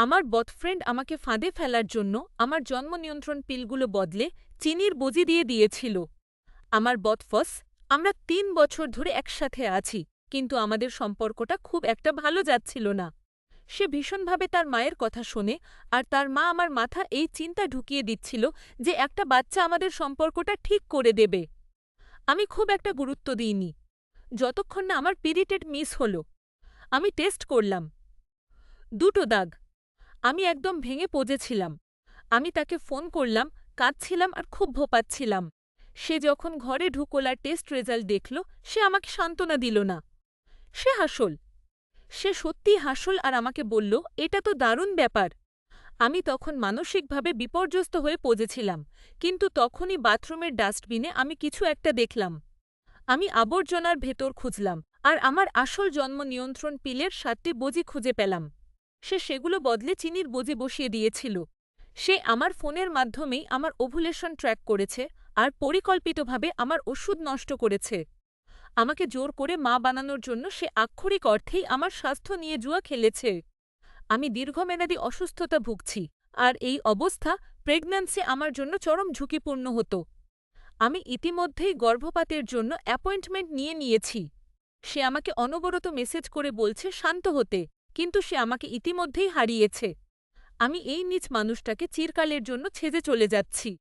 আমার বয়ফ্রেন্ড আমাকে ফাঁদে ফেলার জন্য আমার জন্ম নিয়ন্ত্রণ পিলগুলো বদলে চিনির বজি দিয়ে দিয়েছিল। আমার বদফস, আমরা ৩ বছর ধরে একসাথে আছি, কিন্তু আমাদের সম্পর্কটা খুব একটা ভালো যাচ্ছিল না। সে ভীষণভাবে তার মায়ের কথা শোনে, আর তার মা আমার মাথা এই চিন্তা ঢুকিয়ে দিচ্ছিল যে একটা বাচ্চা আমাদের সম্পর্কটা ঠিক করে দেবে। আমি খুব একটা গুরুত্ব দিইনি, যতক্ষণ না আমার পিরিয়ড মিস হলো। আমি টেস্ট করলাম, দুটো দাগ। আমি একদম ভেঙে পড়েছিলাম। আমি তাকে ফোন করলাম, কাঁদছিলাম আর খুব ভোঁপাচ্ছিলাম। সে যখন ঘরে ঢুকল আর টেস্ট রেজাল্ট দেখল, সে আমাকে সান্ত্বনা দিল না। সে হাসল। সে সত্যিই হাসল আর আমাকে বলল, এটা তো দারুণ ব্যাপার। আমি তখন মানসিকভাবে বিপর্যস্ত হয়ে পড়েছিলাম, কিন্তু তখনই বাথরুমের ডাস্টবিনে আমি কিছু একটা দেখলাম। আমি আবর্জনার ভেতর খুঁজলাম, আর আমার আসল জন্ম নিয়ন্ত্রণ পিলের ৭টি বজি খুঁজে পেলাম। সে সেগুলো বদলে চিনির বজি বসিয়ে দিয়েছিল। সে আমার ফোনের মাধ্যমেই আমার ওভুলেশন ট্র্যাক করেছে আর পরিকল্পিতভাবে আমার ওষুধ নষ্ট করেছে। আমাকে জোর করে মা বানানোর জন্য সে আক্ষরিক অর্থেই আমার স্বাস্থ্য নিয়ে জুয়া খেলেছে। আমি দীর্ঘমেয়াদী অসুস্থতা ভুগছি, আর এই অবস্থা প্রেগন্যান্সি আমার জন্য চরম ঝুঁকিপূর্ণ হতো। আমি ইতিমধ্যেই গর্ভপাতের জন্য অ্যাপয়েন্টমেন্ট নিয়ে নিয়েছি। সে আমাকে অনবরত মেসেজ করে বলছে শান্ত হতে, কিন্তু সে আমাকে ইতিমধ্যেই হারিয়েছে। আমি এই নীচ মানুষটাকে চিরকালের জন্য ছেড়ে চলে যাচ্ছি।